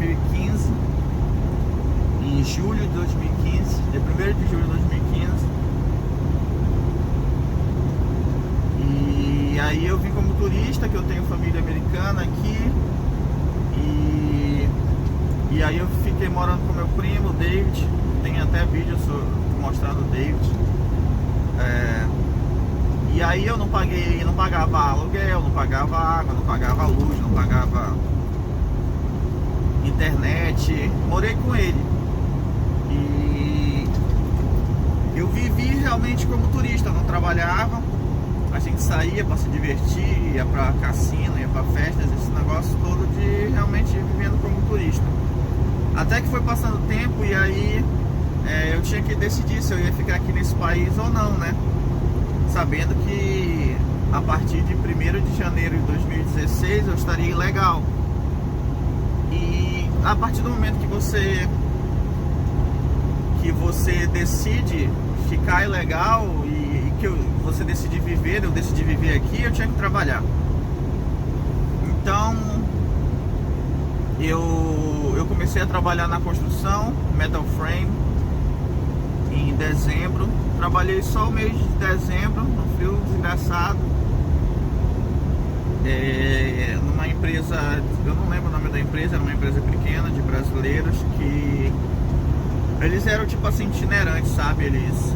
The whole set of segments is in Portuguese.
2015, em julho de 2015, dia 1º de julho de 2015. E aí eu vim como turista, que eu tenho família americana aqui. E aí eu fiquei morando com meu primo, o David. Tem até vídeo mostrando o David. E aí eu não pagava aluguel, não pagava água, não pagava luz, não pagava internet. Morei com ele. E eu vivi realmente como turista, não trabalhava. A gente saía para se divertir, ia para cassino, ia para festas, esse negócio todo de realmente vivendo como turista. Até que foi passando o tempo e aí eu tinha que decidir se eu ia ficar aqui nesse país ou não, né? Sabendo que a partir de 1º de janeiro de 2016 eu estaria ilegal. E a partir do momento que você decide ficar ilegal e que você decide viver, eu decidi viver aqui, eu tinha que trabalhar. Então eu comecei a trabalhar na construção, metal frame, em dezembro. Trabalhei só o mês de dezembro, no frio desgraçado, numa empresa, eu não lembro o nome da empresa, era uma empresa pequena de brasileiros que eles eram tipo assim itinerantes, sabe? Eles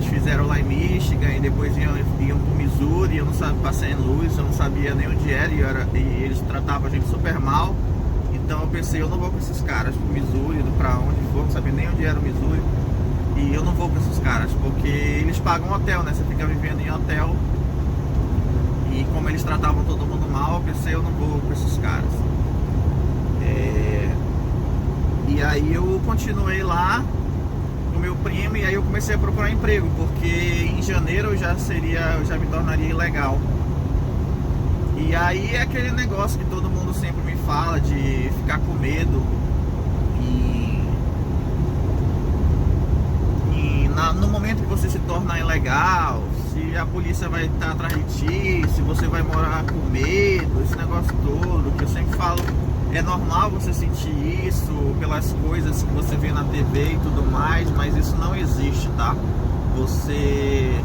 fizeram lá em Michigan e depois iam pro Missouri. Eu não sabia, passei em Louis, eu não sabia nem onde era e eles tratavam a gente super mal. Então eu pensei, eu não vou com esses caras pro Missouri, pra onde for, não sabia nem onde era o Missouri. E eu não vou com esses caras, porque eles pagam hotel, né? Você fica vivendo em hotel. E como eles tratavam todo mundo mal, eu pensei, eu não vou com esses caras. E aí eu continuei lá com meu primo e aí eu comecei a procurar emprego, porque em janeiro eu já me tornaria ilegal. E aí é aquele negócio que todo mundo sempre me fala de ficar com medo. No momento que você se torna ilegal, se a polícia vai estar atrás de ti, se você vai morar com medo, esse negócio todo, que eu sempre falo, é normal você sentir isso pelas coisas que você vê na TV e tudo mais, mas isso não existe, tá? Você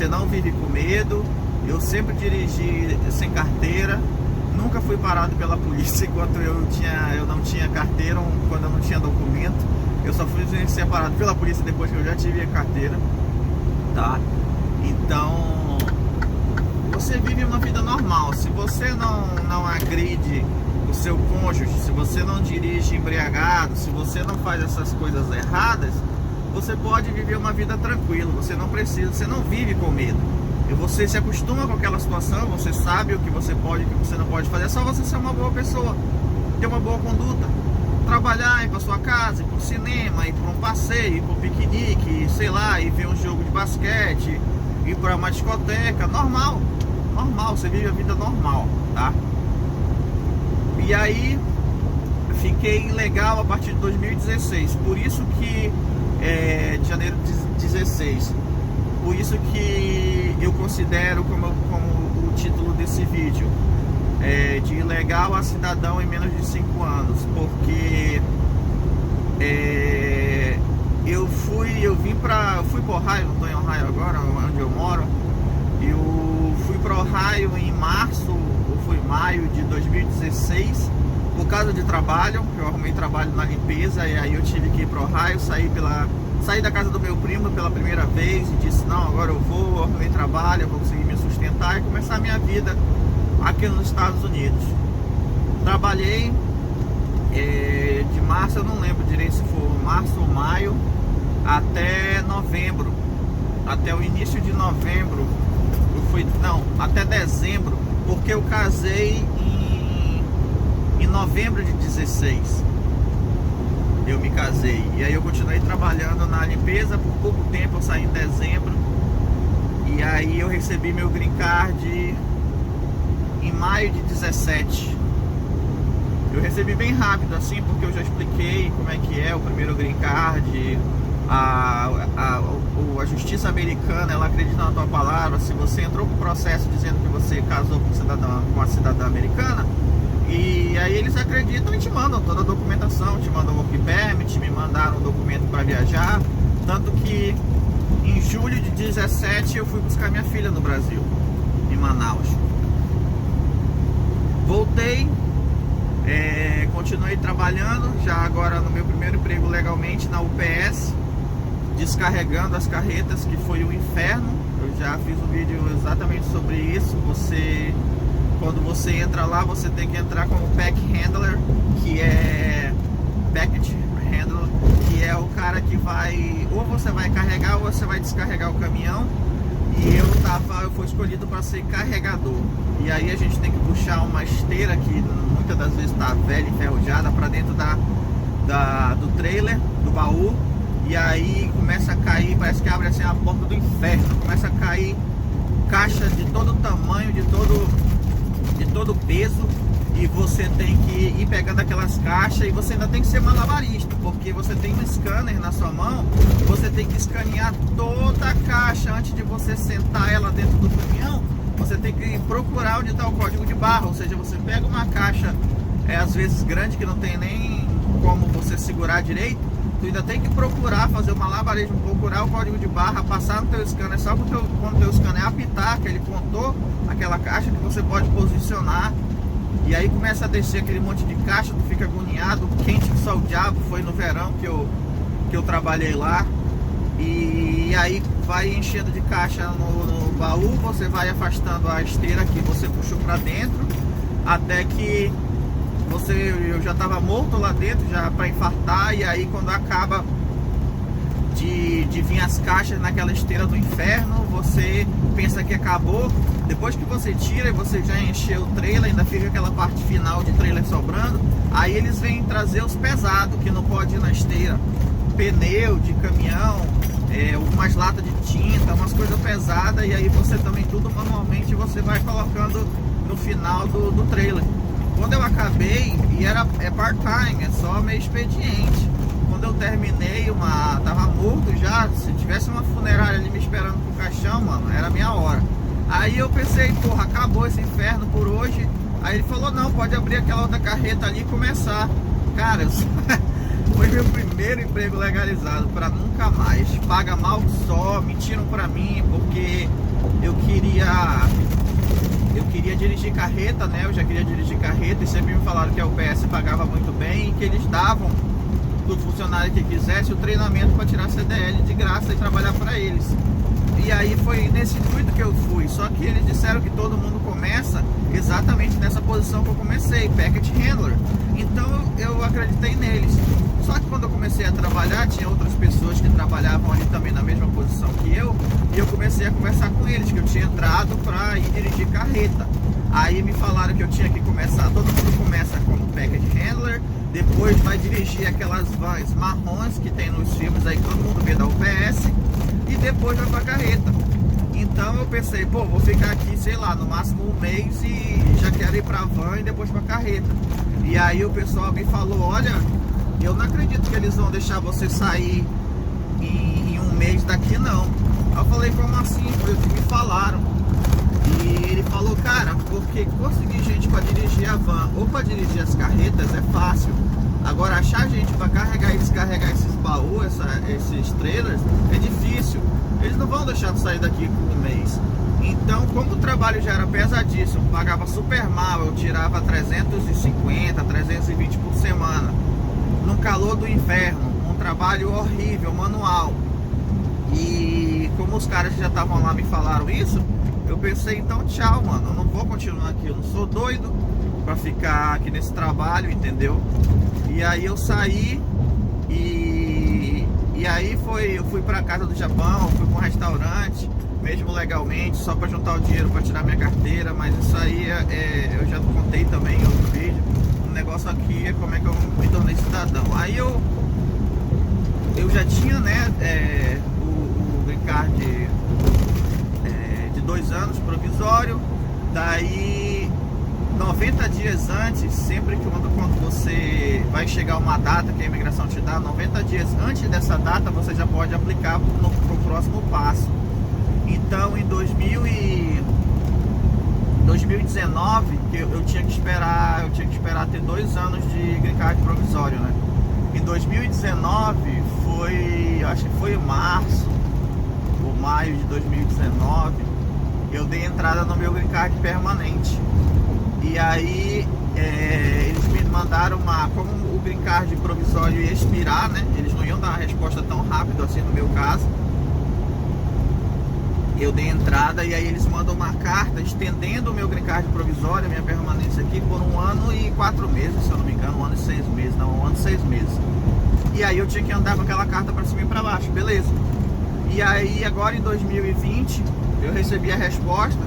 não vive com medo. Eu sempre dirigi sem carteira, nunca fui parado pela polícia enquanto eu não tinha carteira, quando eu não tinha documento. Eu só fui ser parado pela polícia depois que eu já tive a carteira, tá? Então, você vive uma vida normal. Se você não agride o seu cônjuge, se você não dirige embriagado, se você não faz essas coisas erradas, você pode viver uma vida tranquila. Você não vive com medo. E você se acostuma com aquela situação, você sabe o que você pode e o que você não pode fazer. É só você ser uma boa pessoa, ter uma boa conduta. Trabalhar, ir pra sua casa, ir pro cinema, ir pra um passeio, ir pro piquenique, sei lá, ir ver um jogo de basquete, ir pra uma discoteca, normal, você vive a vida normal, tá? E aí, fiquei ilegal a partir de 2016, por isso que, de janeiro de 16, por isso que eu considero como o título desse vídeo, de ilegal a cidadão em menos de 5 anos, porque eu fui para Ohio, não estou em Ohio agora, onde eu moro. Eu fui para Ohio em março, ou foi maio de 2016, por causa de trabalho. Eu arrumei trabalho na limpeza e aí eu tive que ir para Ohio, saí da casa do meu primo pela primeira vez e disse, não, agora eu arrumei trabalho, eu vou conseguir me sustentar e começar a minha vida aqui nos Estados Unidos. Trabalhei de março, eu não lembro direito se foi março ou maio, até novembro, até o início de novembro, até dezembro, porque eu casei em novembro de 16. Eu me casei e aí eu continuei trabalhando na limpeza por pouco tempo. Eu saí em dezembro e aí eu recebi meu green card em maio de 17. Eu recebi bem rápido assim, porque eu já expliquei como é que é o primeiro green card. A justiça americana, ela acredita na tua palavra. Se você entrou com o processo dizendo que você casou com uma cidadã americana, E aí eles acreditam e te mandam toda a documentação, te mandam o work permit, me mandaram um documento para viajar. Tanto que em julho de 17 eu fui buscar minha filha no Brasil, em Manaus. Voltei, continuei trabalhando, já agora no meu primeiro emprego legalmente na UPS, descarregando as carretas, que foi um inferno. Eu já fiz um vídeo exatamente sobre isso. Quando você entra lá, você tem que entrar como pack handler, que é package handler, que é o cara que vai, ou você vai carregar ou você vai descarregar o caminhão. E eu fui escolhido para ser carregador. E aí a gente tem que puxar uma esteira que muitas das vezes está velha, enferrujada, para dentro do trailer, do baú. E aí começa a cair, parece que abre assim a porta do inferno. Começa a cair caixa de todo tamanho, de todo peso. E você tem que ir pegando aquelas caixas. E você ainda tem que ser malabarista, porque você tem um scanner na sua mão. Você tem que escanear toda a caixa antes de você sentar ela dentro do caminhão. Você tem que procurar onde está o código de barra. Ou seja, você pega uma caixa às vezes grande, que não tem nem como você segurar direito. Tu ainda tem que procurar, fazer o malabarismo, procurar o código de barra, passar no teu scanner. Só quando o teu scanner apitar, que ele contou aquela caixa, que você pode posicionar. E aí começa a descer aquele monte de caixa, tu fica agoniado, quente que só o diabo. Foi no verão que eu trabalhei lá. E aí vai enchendo de caixa no baú, você vai afastando a esteira que você puxou para dentro, até que eu já estava morto lá dentro, já para infartar. E aí quando acaba de vir as caixas naquela esteira do inferno, você pensa que acabou. Depois que você tira e você já encheu o trailer, ainda fica aquela parte final de trailer sobrando. Aí eles vêm trazer os pesados, que não pode ir na esteira. Pneu de caminhão, umas latas de tinta, umas coisas pesadas. E aí você também, tudo manualmente, você vai colocando no final do trailer. Quando eu acabei, e é part-time, é só meio expediente. Quando eu terminei, tava morto já. Se tivesse uma funerária ali me esperando pro caixão, mano, era a minha hora. Aí eu pensei, porra, acabou esse inferno por hoje. Aí ele falou, não, pode abrir aquela outra carreta ali e começar. Cara, foi meu primeiro emprego legalizado, pra nunca mais. Paga mal só, mentiram pra mim, porque eu queria dirigir carreta, né? Eu já queria dirigir carreta e sempre me falaram que a UPS pagava muito bem e que eles davam todo funcionário que quisesse o treinamento para tirar CDL de graça e trabalhar para eles. E aí foi nesse intuito que eu fui. Só que eles disseram que todo mundo começa exatamente nessa posição que eu comecei, package handler. Então eu acreditei neles. Só que quando eu comecei a trabalhar, tinha outras pessoas que trabalhavam ali também na mesma posição que eu. E eu comecei a conversar com eles, que eu tinha entrado para ir dirigir carreta. Aí me falaram que eu tinha que começar, todo mundo começa como package handler, depois vai dirigir aquelas vans marrons que tem nos filmes aí, todo mundo vê da UPS, e depois vai pra carreta. Então eu pensei, pô, vou ficar aqui, sei lá, no máximo um mês e já quero ir pra van e depois pra carreta. E aí o pessoal me falou, olha, eu não acredito que eles vão deixar você sair em um mês daqui não. Aí eu falei, como assim? Foi o que me falaram. E ele falou, cara, porque conseguir gente para dirigir a van ou para dirigir as carretas é fácil. Agora achar gente para carregar e descarregar esses baús, esses trailers, é difícil. Eles não vão deixar de sair daqui por um mês. Então, como o trabalho já era pesadíssimo, pagava super mal, eu tirava 350, 320 por semana, no calor do inverno, um trabalho horrível, manual. E como os caras que já estavam lá me falaram isso, eu pensei, então tchau, mano, eu não vou continuar aqui, eu não sou doido pra ficar aqui nesse trabalho, entendeu? E aí eu saí e aí eu fui pra casa do Japão, fui pra um restaurante, mesmo legalmente, só pra juntar o dinheiro pra tirar minha carteira, mas isso aí eu já contei também em outro vídeo. O negócio aqui é como é que eu me tornei cidadão. Aí eu já tinha, né, o green card de 2 anos provisório. Daí 90 dias antes, sempre que quando você vai chegar uma data que a imigração te dá, 90 dias antes dessa data você já pode aplicar pro próximo passo. Então em 2019 2019 que eu tinha que esperar ter 2 anos de green card provisório, né? Em 2019 acho que foi março ou maio de 2019, eu dei entrada no meu green card permanente. E aí eles me mandaram como o green card provisório ia expirar, né? Eles não iam dar uma resposta tão rápido assim no meu caso. Eu dei entrada e aí eles mandam uma carta estendendo o meu green card provisório, a minha permanência aqui, por 1 ano e 4 meses, se eu não me engano, 1 ano e 6 meses, não, 1 ano e 6 meses. E aí eu tinha que andar com aquela carta para cima e para baixo, beleza. E aí agora em 2020 eu recebi a resposta,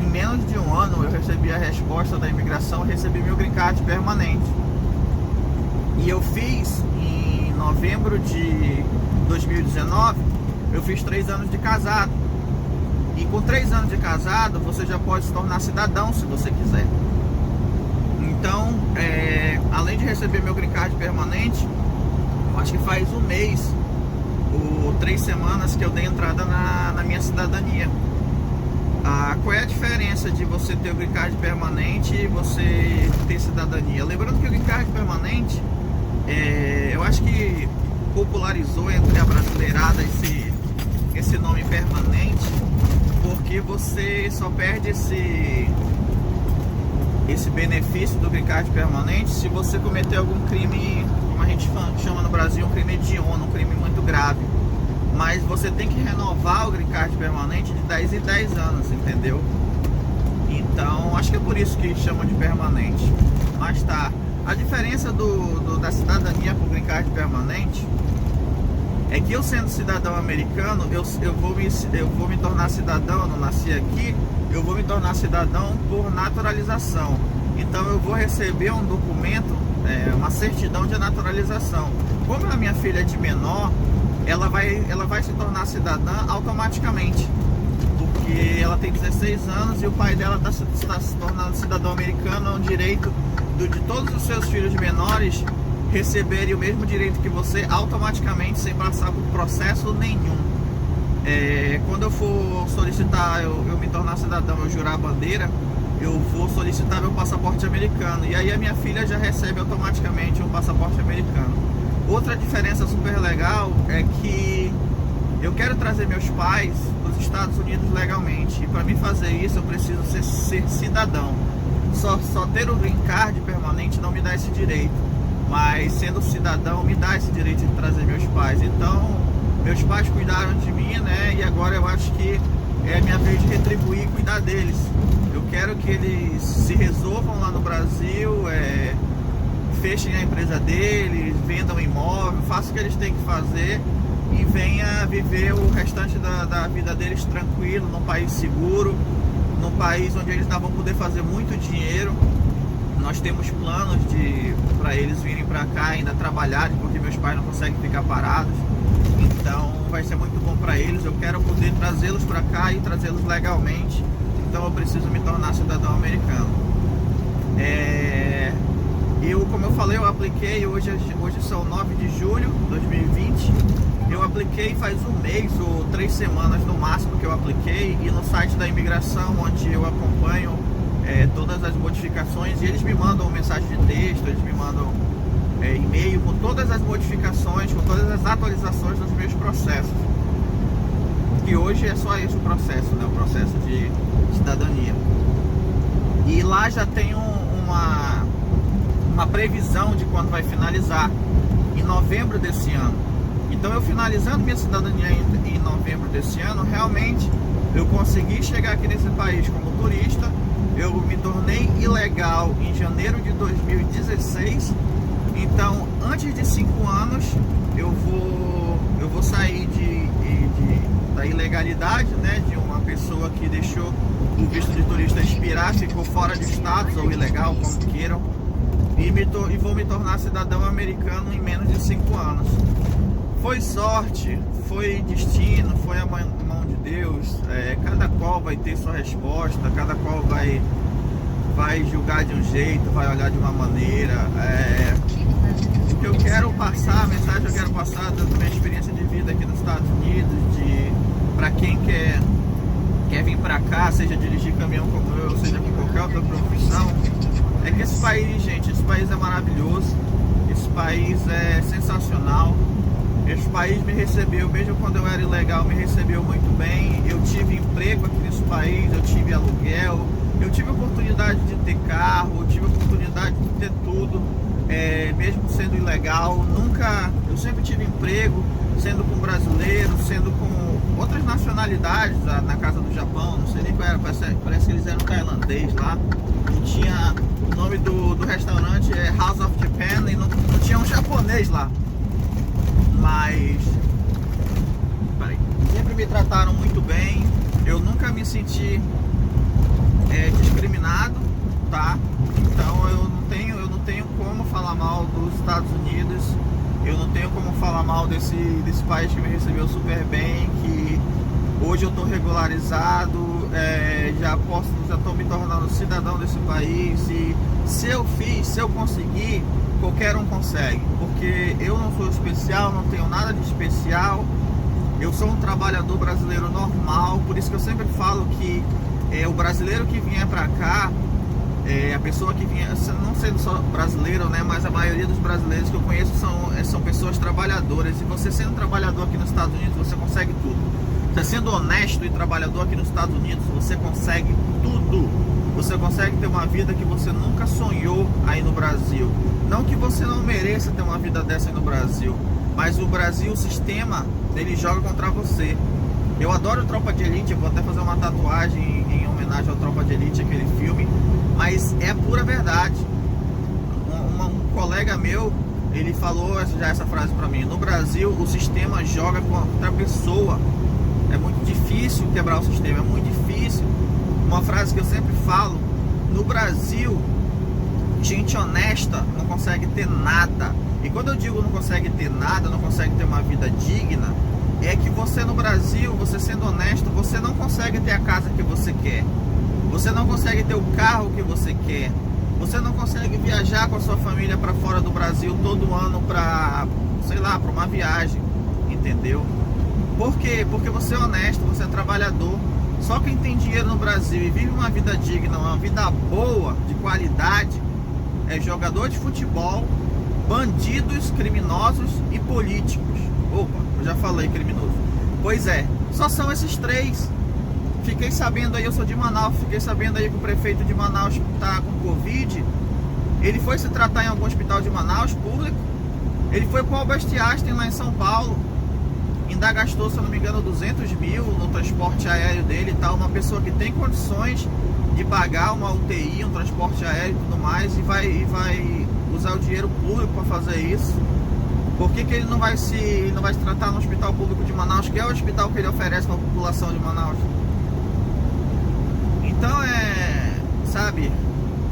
em menos de 1 ano eu recebi a resposta da imigração, recebi meu green card permanente. E eu fiz em novembro de 2019, eu fiz 3 anos de casado. E com 3 anos de casado, você já pode se tornar cidadão se você quiser. Então, além de receber meu green card permanente, eu acho que faz 1 mês ou 3 semanas que eu dei entrada na minha cidadania. Qual é a diferença de você ter o green card permanente e você ter cidadania? Lembrando que o green card permanente, eu acho que popularizou entre a brasileirada esse nome permanente, porque você só perde esse benefício do green card permanente se você cometer algum crime, como a gente chama no Brasil, um crime hediondo, um crime muito grave. Mas você tem que renovar o green card permanente de 10 em 10 anos, entendeu? Então, acho que é por isso que chamam de permanente. Mas tá, a diferença da cidadania para o green card permanente é que eu, sendo cidadão americano, eu vou me tornar cidadão, eu não nasci aqui, eu vou me tornar cidadão por naturalização. Então eu vou receber um documento, uma certidão de naturalização. Como a minha filha é de menor, ela vai se tornar cidadã automaticamente, porque ela tem 16 anos e o pai dela está se tornando cidadão americano. É um direito de todos os seus filhos menores receberem o mesmo direito que você automaticamente, sem passar por processo nenhum. Quando eu for solicitar, eu me tornar cidadão, eu jurar a bandeira, eu vou solicitar meu passaporte americano, e aí a minha filha já recebe automaticamente um passaporte americano. Outra diferença super legal é que eu quero trazer meus pais dos Estados Unidos legalmente, e para mim fazer isso eu preciso ser cidadão. Só ter o green card permanente não me dá esse direito, mas sendo cidadão me dá esse direito de trazer meus pais. Então, meus pais cuidaram de mim, né? E agora eu acho que é a minha vez de retribuir e cuidar deles. Eu quero que eles se resolvam lá no Brasil, fechem a empresa deles, vendam imóvel, façam o que eles têm que fazer e venha viver o restante da vida deles tranquilo, num país seguro, num país onde eles ainda vão poder fazer muito dinheiro. Nós temos planos para eles virem para cá ainda trabalharem, porque meus pais não conseguem ficar parados. Então vai ser muito bom para eles. Eu quero poder trazê-los para cá e trazê-los legalmente. Então eu preciso me tornar cidadão americano. Como eu falei, eu apliquei, hoje são 9 de julho de 2020. Eu apliquei faz 1 mês ou 3 semanas no máximo que eu apliquei, e no site da imigração, onde eu acompanho todas as modificações, e eles me mandam mensagem de texto, eles me mandam e-mail com todas as modificações, com todas as atualizações dos meus processos. Que hoje é só esse o processo, né? O processo de cidadania. E lá já tem uma previsão de quando vai finalizar, em novembro desse ano. Então, eu finalizando minha cidadania em novembro desse ano, realmente eu consegui chegar aqui nesse país como turista. Eu me tornei ilegal em janeiro de 2016. Então, antes de 5 anos, eu vou sair da ilegalidade, né, de uma pessoa que deixou o visto de turista expirar, ficou fora de status ou ilegal, como queiram, e vou me tornar cidadão americano em menos de 5 anos. Foi sorte, foi destino, foi a mão de Deus. Cada qual vai ter sua resposta, cada qual vai julgar de um jeito, vai olhar de uma maneira. O que eu quero passar, a mensagem que eu quero passar da minha experiência de vida aqui nos Estados Unidos, para quem quer quer vir pra cá, seja dirigir caminhão como eu, seja com qualquer outra profissão, é que esse país, gente, esse país é maravilhoso, esse país é sensacional, esse país me recebeu, mesmo quando eu era ilegal, me recebeu muito bem, eu tive emprego aqui nesse país, eu tive aluguel, eu tive a oportunidade de ter carro, eu tive a oportunidade de ter tudo, mesmo sendo ilegal, eu sempre tive emprego, sendo com brasileiros, sendo com outras nacionalidades, na casa do Japão, não sei nem qual era, parece que eles eram tailandês lá, e tinha, o nome do restaurante é House of Japan, e não tinha um japonês lá, mas sempre me trataram muito bem, eu nunca me senti discriminado, tá? Então eu não tenho como falar mal dos Estados Unidos, eu não tenho como falar mal desse país que me recebeu super bem, que hoje eu estou regularizado, já estou me tornando cidadão desse país, e se eu conseguir, qualquer um consegue, porque eu não sou especial, não tenho nada de especial, eu sou um trabalhador brasileiro normal, por isso que eu sempre falo que o brasileiro que vier pra cá, a pessoa que vier, não sendo só brasileiro, né, mas a maioria dos brasileiros que eu conheço são pessoas trabalhadoras, e você sendo trabalhador aqui nos Estados Unidos, você consegue tudo. Você sendo honesto e trabalhador aqui nos Estados Unidos, você consegue tudo. Você consegue ter uma vida que você nunca sonhou aí no Brasil. Não que você não mereça ter uma vida dessa aí no Brasil, mas o Brasil, o sistema, ele joga contra você. Eu adoro Tropa de Elite, eu vou até fazer uma tatuagem em homenagem ao Tropa de Elite, aquele filme, mas é a pura verdade. Um colega meu, ele falou já essa frase pra mim: no Brasil o sistema joga contra a pessoa, é muito difícil quebrar o sistema, é muito difícil. Uma frase que eu sempre falo: no Brasil, gente honesta não consegue ter nada. E quando eu digo não consegue ter nada, não consegue ter uma vida digna, é que você no Brasil, você sendo honesto, você não consegue ter a casa que você quer, você não consegue ter o carro que você quer, você não consegue viajar com a sua família para fora do Brasil todo ano para, sei lá, para uma viagem, entendeu? Por quê? Porque você é honesto, você é trabalhador. Só quem tem dinheiro no Brasil e vive uma vida digna, uma vida boa, de qualidade, é jogador de futebol, bandidos, criminosos e políticos. Opa, eu já falei criminoso. Pois é, só são esses três. Fiquei sabendo aí, eu sou de Manaus, fiquei sabendo aí que o prefeito de Manaus tá com Covid. Ele foi se tratar em algum hospital de Manaus, público. Ele foi pro Albert Einstein lá em São Paulo. Ainda gastou, se eu não me engano, 200 mil no transporte aéreo dele e tal. Uma pessoa que tem condições de pagar uma UTI, um transporte aéreo e tudo mais, e vai usar o dinheiro público para fazer isso. Por que ele não vai se tratar no hospital público de Manaus, que é o hospital que ele oferece para a população de Manaus? Então sabe,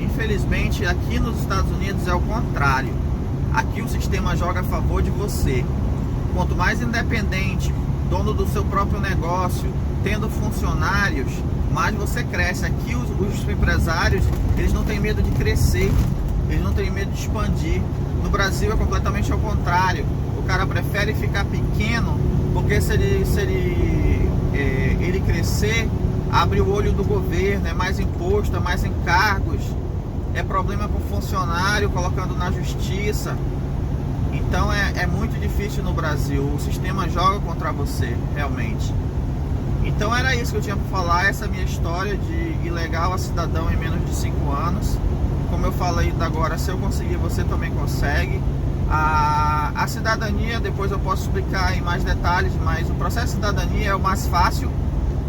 infelizmente aqui nos Estados Unidos é o contrário. Aqui o sistema joga a favor de você. Quanto mais independente, dono do seu próprio negócio, tendo funcionários, mais você cresce. Aqui os empresários, eles não têm medo de crescer, eles não têm medo de expandir. No Brasil é completamente ao contrário. O cara prefere ficar pequeno, porque se ele crescer, abre o olho do governo, é mais imposto, é mais encargos, é problema com funcionário, colocando na justiça. Então é muito difícil no Brasil, o sistema joga contra você, realmente. Então era isso que eu tinha para falar, essa minha história de ilegal a cidadão em menos de 5 anos. Como eu falei agora, se eu conseguir, você também consegue. A cidadania, depois eu posso explicar em mais detalhes, mas o processo de cidadania é o mais fácil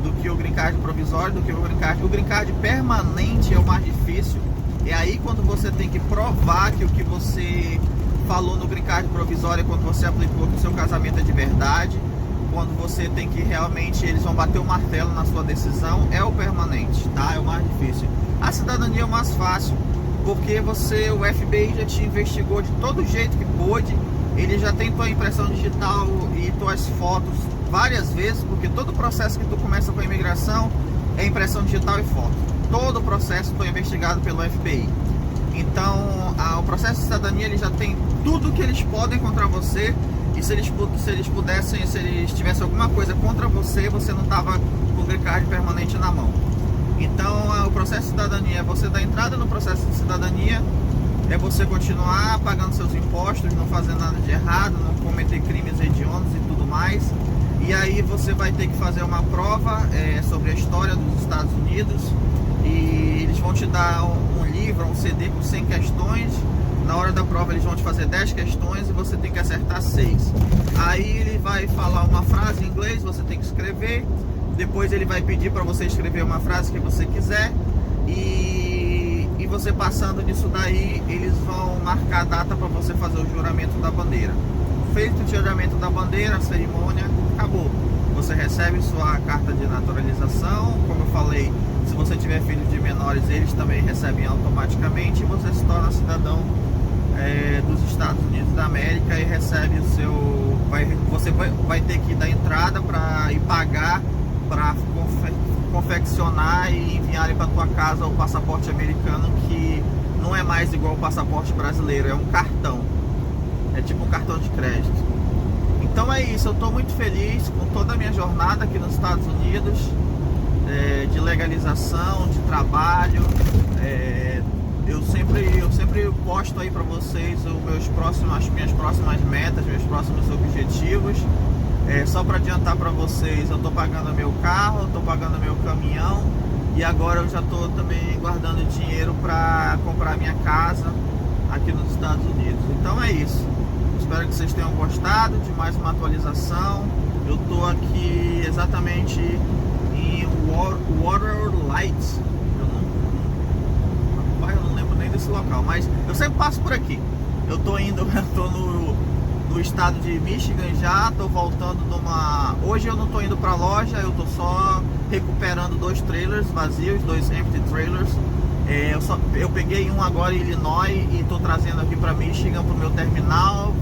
do que o green card provisório, do que o green card permanente é o mais difícil. É aí quando você tem que provar que o que você falou no green card provisório, quando você aplicou que o seu casamento é de verdade, quando você tem que realmente, eles vão bater o martelo na sua decisão, é o permanente, tá? É o mais difícil. A cidadania é o mais fácil, porque o FBI já te investigou de todo jeito que pôde, ele já tem tua impressão digital e tuas fotos várias vezes, porque todo processo que tu começa com a imigração é impressão digital e foto. Todo o processo foi investigado pelo FBI. Então, o processo de cidadania, ele já tem tudo que eles podem contra você, e E se eles pudessem, se eles tivessem alguma coisa contra você, você não estava com o green card permanente na mão. Então o processo de cidadania é você dar entrada no processo de cidadania, é você continuar pagando seus impostos, não fazer nada de errado, não cometer crimes hediondos e tudo mais. E aí você vai ter que fazer uma prova sobre a história dos Estados Unidos, e eles vão te dar um livro, um CD com 100 questões. Na hora da prova eles vão te fazer 10 questões e você tem que acertar 6. Aí ele vai falar uma frase em inglês, você tem que escrever. Depois ele vai pedir para você escrever uma frase que você quiser. E você passando nisso daí, eles vão marcar a data para você fazer o juramento da bandeira. Feito o juramento da bandeira, a cerimônia, acabou. Você recebe sua carta de naturalização. Como eu falei, se você tiver filhos de menores, eles também recebem automaticamente. E você se torna cidadão dos Estados Unidos da América e recebe o seu... Você vai ter que dar entrada e pagar para confeccionar e enviarem para tua casa o passaporte americano, que não é mais igual ao passaporte brasileiro, é um cartão. É tipo um cartão de crédito. Então é isso, eu estou muito feliz com toda a minha jornada aqui nos Estados Unidos, de legalização, de trabalho. Eu sempre posto aí para vocês as minhas próximas metas, meus próximos objetivos. Só para adiantar para vocês, eu estou pagando meu carro, estou pagando meu caminhão, e agora eu já estou também guardando dinheiro para comprar minha casa aqui nos Estados Unidos. Então é isso. Espero que vocês tenham gostado de mais uma atualização. Eu estou aqui exatamente em Water Lights. Eu não lembro nem desse local, mas eu sempre passo por aqui. Eu estou no estado de Michigan já, estou voltando Hoje eu não estou indo para a loja, eu estou só recuperando 2 trailers vazios, 2 empty trailers. Eu peguei um agora em Illinois e estou trazendo aqui para Michigan, para o meu terminal.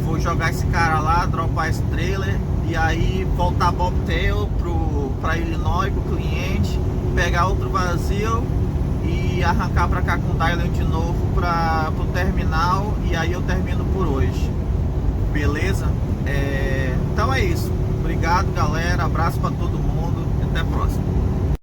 Vou jogar esse cara lá, dropar esse trailer e aí voltar bobtail para Illinois com o cliente, pegar outro vazio e arrancar para cá com o Dylan de novo para o terminal, e aí eu termino por hoje. Beleza? Então é isso. Obrigado, galera. Abraço para todo mundo e até a próxima.